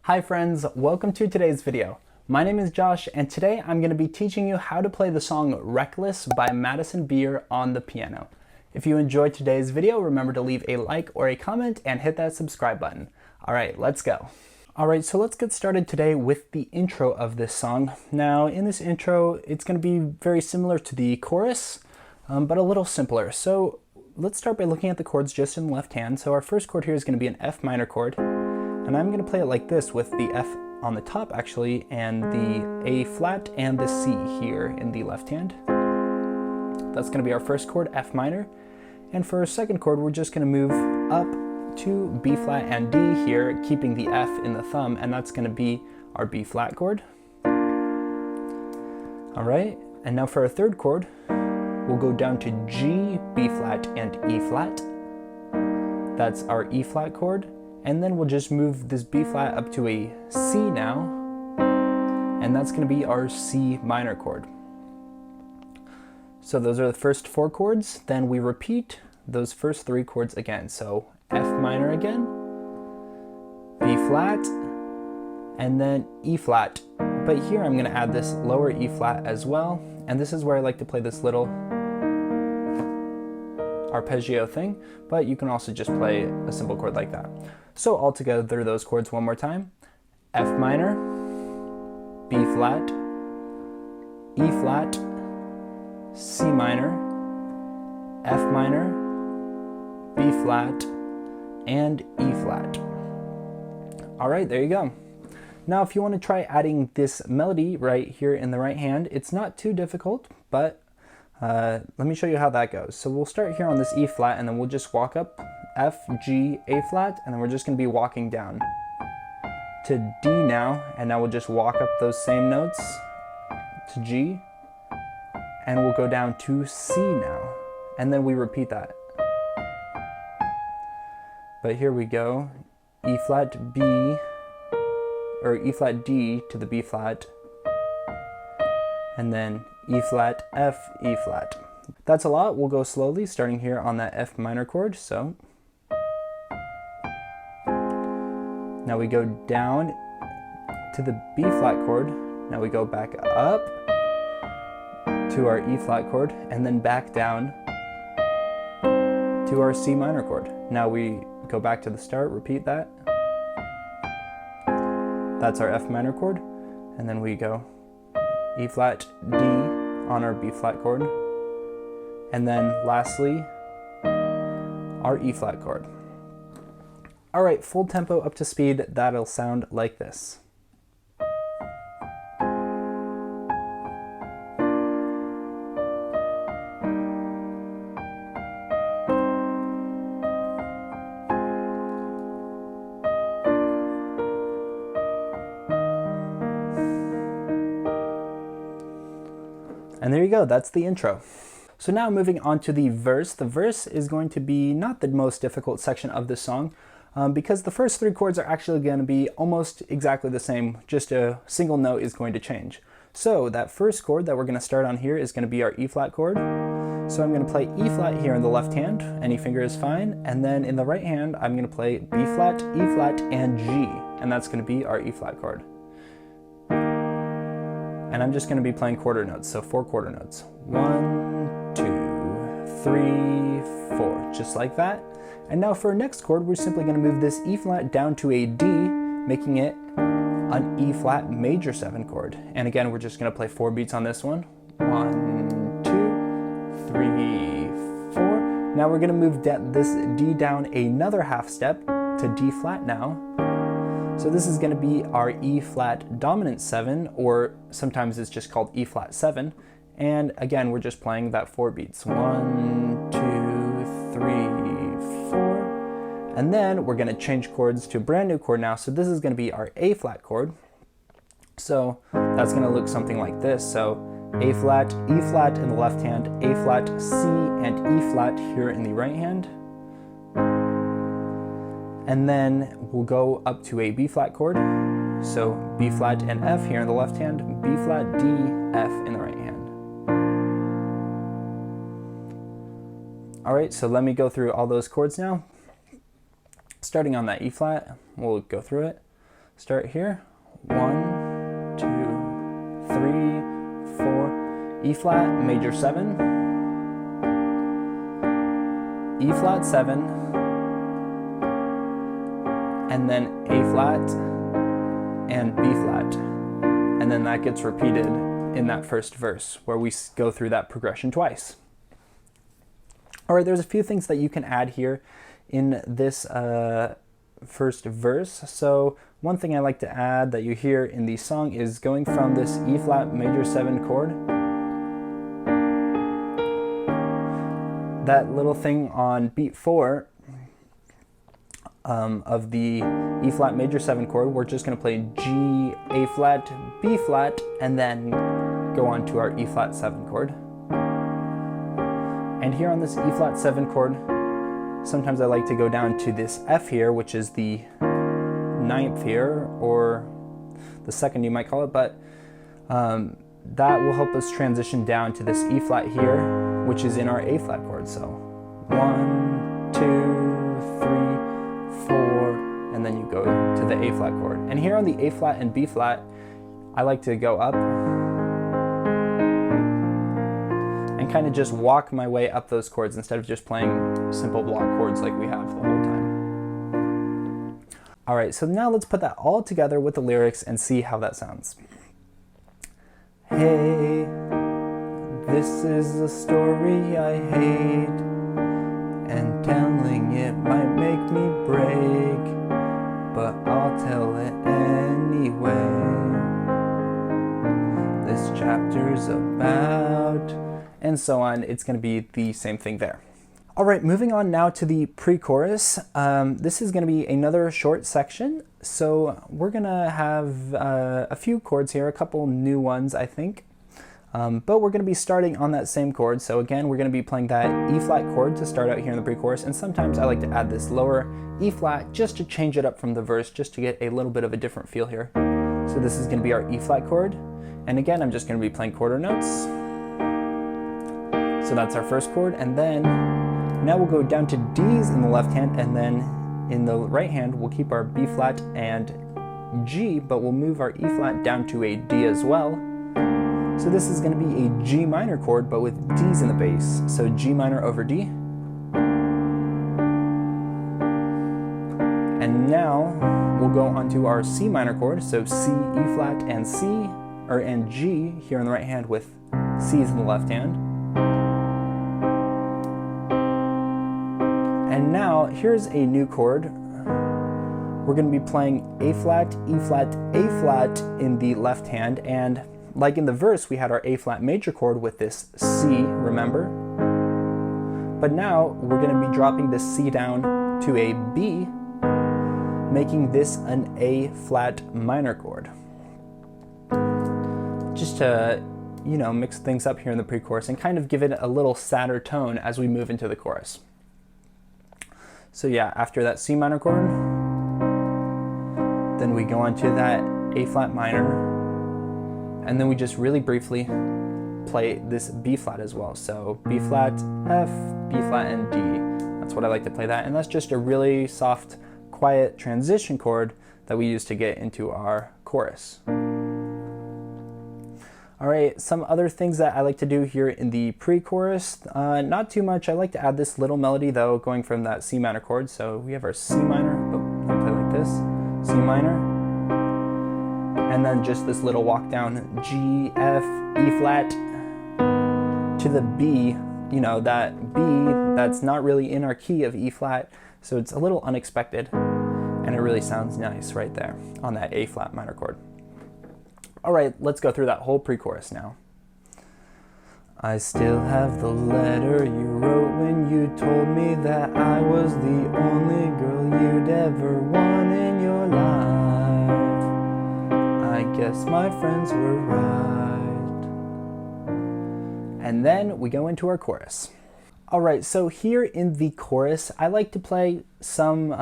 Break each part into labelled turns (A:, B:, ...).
A: Hi friends, welcome to today's video. My name is Josh and today I'm going to be teaching you how to play the song Reckless by Madison Beer on the piano. If you enjoyed today's video, remember to leave a like or a comment and hit that subscribe button. Alright, let's go. Alright, so let's get started today with the intro of this song. Now in this intro, it's going to be very similar to the chorus, but a little simpler. So let's start by looking at the chords just in the left hand. So our first chord here is going to be an F minor chord. And I'm going to play it like this with the F on the top actually, and the A flat and the C here in the left hand. That's going to be our first chord, F minor. And for our second chord, we're just going to move up to B flat and D here, keeping the F in the thumb, and that's going to be our B flat chord. All right, and now for our third chord, we'll go down to G, B flat, and E flat. That's our E flat chord. And then we'll just move this B flat up to a C now, and that's going to be our C minor chord. So those are the first four chords, then we repeat those first three chords again. So F minor again, B flat, and then E flat. But here I'm going to add this lower E flat as well, and this is where I like to play this little arpeggio thing, but you can also just play a simple chord like that. So all together, those chords one more time. F minor, B flat, E flat, C minor, F minor, B flat, and E flat. All right, there you go. Now if you want to try adding this melody right here in the right hand, it's not too difficult, but let me show you how that goes. So we'll start here on this E flat, and then we'll just walk up F, G, A flat, and then we're just going to be walking down to D now, and now we'll just walk up those same notes to G, and we'll go down to C now, and then we repeat that. But here we go, E flat, B, or E flat, D to the B flat, and then E flat, F, E flat. That's a lot. We'll go slowly, starting here on that F minor chord. So now we go down to the B flat chord. Now we go back up to our E flat chord, and then back down to our C minor chord. Now we go back to the start, repeat that. That's our F minor chord, and then we go E flat, D on our B flat chord, and then lastly our E flat chord. All right, full tempo up to speed, that'll sound like this. And there you go, that's the intro. So now moving on to the verse. The verse is going to be not the most difficult section of this song because the first three chords are actually going to be almost exactly the same, just a single note is going to change. So that first chord that we're going to start on here is going to be our E flat chord. So I'm going to play E flat here in the left hand, any finger is fine, and then in the right hand I'm going to play B flat, E flat, and G, and that's going to be our E flat chord. And I'm just going to be playing quarter notes, so 4 quarter notes. 1, 2, 3, 4, just like that. And now for our next chord, we're simply going to move this E flat down to a D, making it an E flat major 7 chord. And again, we're just going to play 4 beats on this one. 1, 2, 3, 4. Now we're going to move this D down another half step to D flat now. So this is going to be our E flat dominant 7, or sometimes it's just called E flat 7. And again, we're just playing that 4 beats. 1, 2, 3, 4. And then we're going to change chords to a brand new chord now. So this is going to be our A flat chord. So that's going to look something like this. So A flat, E flat in the left hand, A flat, C, and E flat here in the right hand. And then we'll go up to a B flat chord. So B flat and F here in the left hand, B flat, D, F in the right hand. All right, so let me go through all those chords now. Starting on that E flat, we'll go through it. Start here. 1, 2, 3, 4. E flat, major 7. E flat 7. And then A flat and B flat. And then that gets repeated in that first verse where we go through that progression twice. All right, there's a few things that you can add here in this first verse. So one thing I like to add that you hear in the song is going from this E flat major 7 chord. That little thing on beat 4 of the E flat major 7 chord, we're just going to play G, A flat, B flat, and then go on to our E flat 7 chord. And here on this E flat 7 chord, sometimes I like to go down to this F here, which is the 9th here, or the 2nd you might call it, but that will help us transition down to this E flat here, which is in our A flat chord. So 1, 2, 3, 4, and then you go to the A flat chord. And here on the A flat and B flat, I like to go up and kind of just walk my way up those chords instead of just playing simple block chords like we have the whole time. All right, so now let's put that all together with the lyrics and see how that sounds. Hey, this is a story I hate, and telling it might make me break, but I'll tell it anyway. This chapter's about, and so on. It's going to be the same thing there. All right, moving on now to the pre-chorus. This is going to be another short section. So we're going to have a few chords here, a couple new ones, I think. But we're going to be starting on that same chord. So again, we're going to be playing that E flat chord to start out here in the pre-chorus. And sometimes I like to add this lower E flat just to change it up from the verse, just to get a little bit of a different feel here. So this is going to be our E flat chord. And again, I'm just going to be playing quarter notes. So that's our first chord. And then now we'll go down to D's in the left hand, and then in the right hand, we'll keep our B flat and G, but we'll move our E flat down to a D as well. So this is going to be a G minor chord, but with D's in the bass. So G minor over D. And now we'll go onto our C minor chord. So C, E flat, and C, and G here in the right hand with C's in the left hand. And now here's a new chord. We're going to be playing A flat, E flat, A flat in the left hand, and like in the verse, we had our A flat major chord with this C, remember? But now we're going to be dropping this C down to a B, making this an A flat minor chord. Just to, you know, mix things up here in the pre-chorus and kind of give it a little sadder tone as we move into the chorus. So yeah, after that C minor chord, then we go on to that A flat minor, and then we just really briefly play this B flat as well. So B flat, F, B flat, and D. That's what I like to play that, and that's just a really soft, quiet transition chord that we use to get into our chorus. All right, some other things that I like to do here in the pre-chorus, not too much. I like to add this little melody though, going from that C minor chord. So we have our C minor, let me play like this, C minor, and then just this little walk down, G, F, E flat, to the B, you know, that B that's not really in our key of E flat, so it's a little unexpected, and it really sounds nice right there on that A flat minor chord. All right, let's go through that whole pre-chorus now. I still have the letter you wrote when you told me that I was the only girl you'd ever want in your life. I guess my friends were right. And then we go into our chorus. All right, so here in the chorus, I like to play some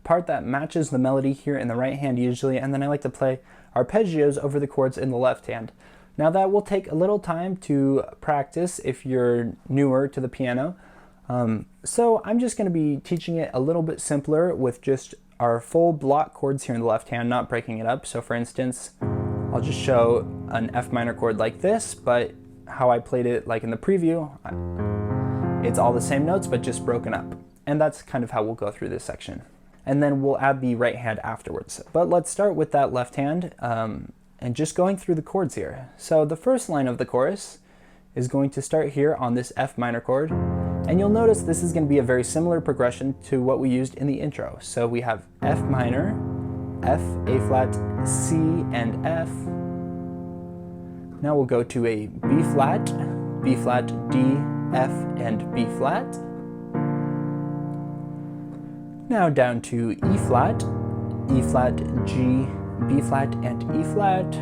A: part that matches the melody here in the right hand usually, and then I like to play arpeggios over the chords in the left hand. Now that will take a little time to practice if you're newer to the piano. So I'm just going to be teaching it a little bit simpler with just our full block chords here in the left hand, not breaking it up. So for instance, I'll just show an F minor chord like this, but how I played it like in the preview, it's all the same notes, but just broken up. And that's kind of how we'll go through this section. And then we'll add the right hand afterwards. But let's start with that left hand and just going through the chords here. So the first line of the chorus is going to start here on this F minor chord. And you'll notice this is going to be a very similar progression to what we used in the intro. So we have F minor, F, A flat, C, and F. Now we'll go to a B flat, D, F, and B flat. Now down to E flat, G, B flat, and E flat.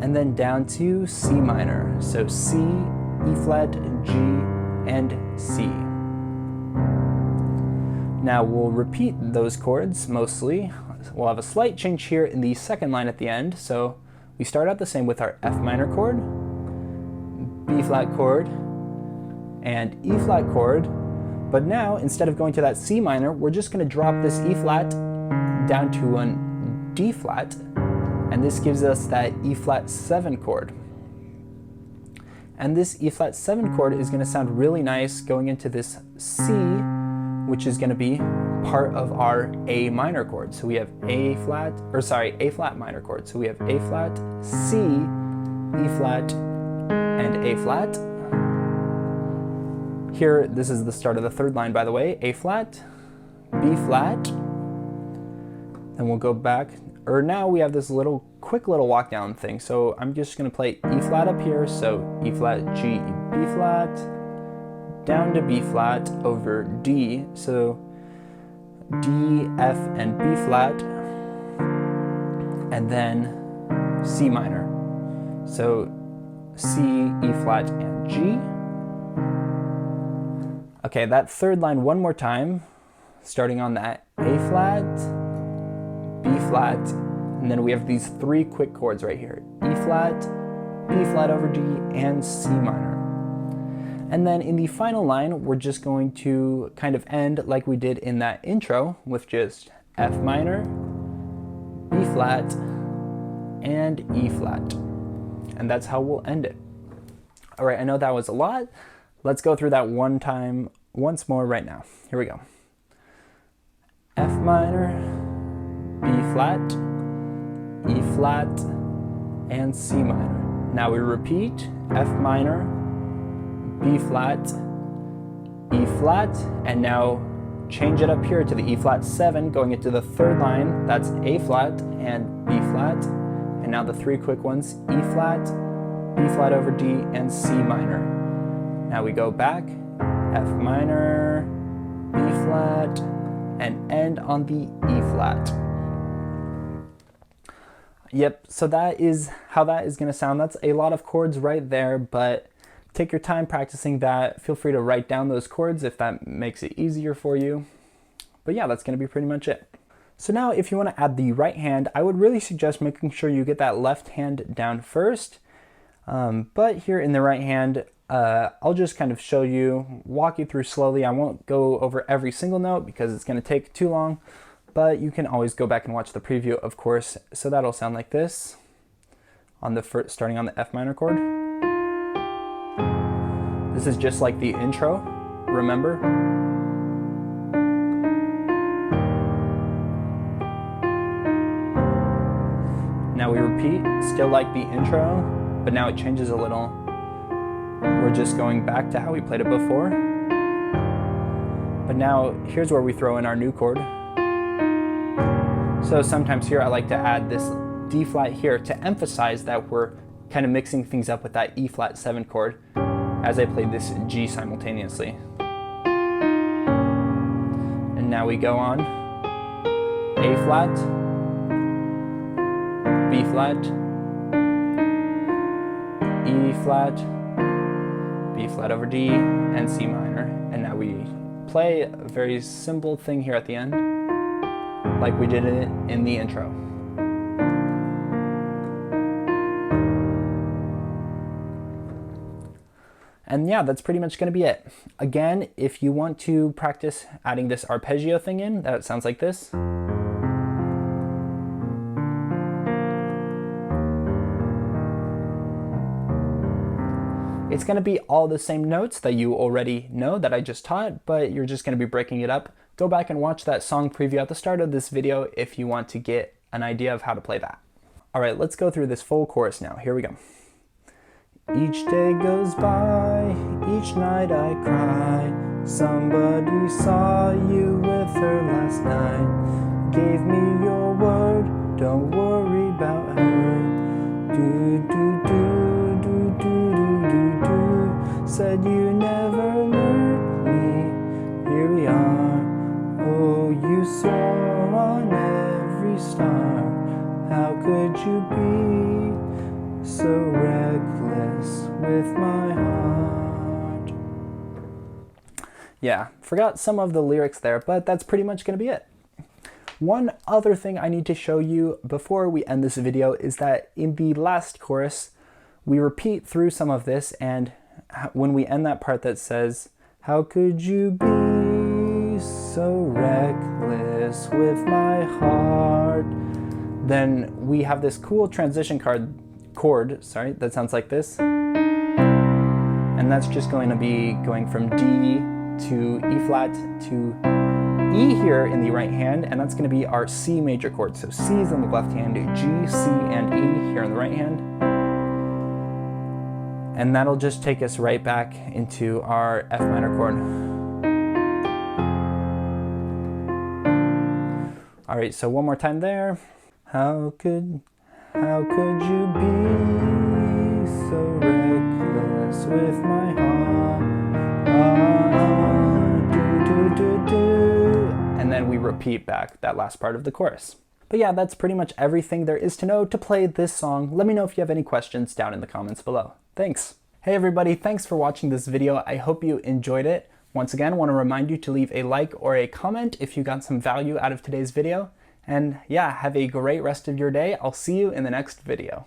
A: And then down to C minor. So C, E flat, G, and C. Now we'll repeat those chords mostly. We'll have a slight change here in the second line at the end. So we start out the same with our F minor chord, B flat chord, and E flat chord. But now, instead of going to that C minor, we're just going to drop this E flat down to an D flat, and this gives us that E flat 7 chord. And this E flat 7 chord is going to sound really nice going into this C, which is going to be part of our A minor chord. So we have A flat minor chord. So we have A flat, C, E flat, and A flat. Here, this is the start of the third line, by the way. A flat, B flat, and we'll go back. Or now we have this quick little walk down thing. So I'm just going to play E flat up here. So E flat, G, B flat, down to B flat over D. So D, F, and B flat, and then C minor. So C, E flat, and G. Okay, that third line one more time, starting on that A flat, B flat, and then we have these 3 quick chords right here. E flat, B flat over D, and C minor. And then in the final line, we're just going to kind of end like we did in that intro with just F minor, B flat, and E flat. And that's how we'll end it. All right, I know that was a lot. Let's go through that one time once more right now. Here we go. F minor, B flat, E flat, and C minor. Now we repeat F minor, B flat, E flat, and now change it up here to the E flat 7, going into the third line. That's A flat and B flat. And now the 3 quick ones, E flat, B flat over D, and C minor. Now we go back, F minor, B flat, and end on the E flat. Yep, so that is how that is going to sound. That's a lot of chords right there, but take your time practicing that. Feel free to write down those chords if that makes it easier for you. But yeah, that's going to be pretty much it. So now if you want to add the right hand, I would really suggest making sure you get that left hand down first. But here in the right hand, I'll just kind of show you, walk you through slowly. I won't go over every single note because it's going to take too long, but you can always go back and watch the preview, of course. So that'll sound like this on the first, starting on the F minor chord. This is just like the intro, remember? Now we repeat, still like the intro, but now it changes a little. We're just going back to how we played it before. But now here's where we throw in our new chord. So sometimes here I like to add this D flat here to emphasize that we're kind of mixing things up with that E flat 7 chord as I played this G simultaneously. And now we go on A flat, B flat, E flat, B flat over D, and C minor. And now we play a very simple thing here at the end, like we did it in the intro. And yeah, that's pretty much going to be it. Again, if you want to practice adding this arpeggio thing in, that sounds like this. It's going to be all the same notes that you already know that I just taught, but you're just going to be breaking it up. Go back and watch that song preview at the start of this video if you want to get an idea of how to play that. All right, let's go through this full chorus now. Here we go. Each day goes by, each night I cry. Somebody saw you with her last night. Gave me your word, don't worry about her. Do do do do do do do do. Said you never learned me. Here we are. Oh, you soar on every star. How could you be so reckless with my heart? Yeah, forgot some of the lyrics there, but that's pretty much going to be it. One other thing I need to show you before we end this video is that in the last chorus, we repeat through some of this, and when we end that part that says, how could you be so reckless with my heart, then we have this cool transition chord, that sounds like this. And that's just going to be going from D to E flat to E here in the right hand, and that's going to be our C major chord. So C is in the left hand, G, C, and E here in the right hand. And that'll just take us right back into our F minor chord. All right, so one more time there. How could you be so reckless with my heart? Do, do, do, do. And then we repeat back that last part of the chorus. But yeah, that's pretty much everything there is to know to play this song. Let me know if you have any questions down in the comments below. Thanks. Hey everybody, thanks for watching this video. I hope you enjoyed it. Once again, I want to remind you to leave a like or a comment if you got some value out of today's video. And yeah, have a great rest of your day. I'll see you in the next video.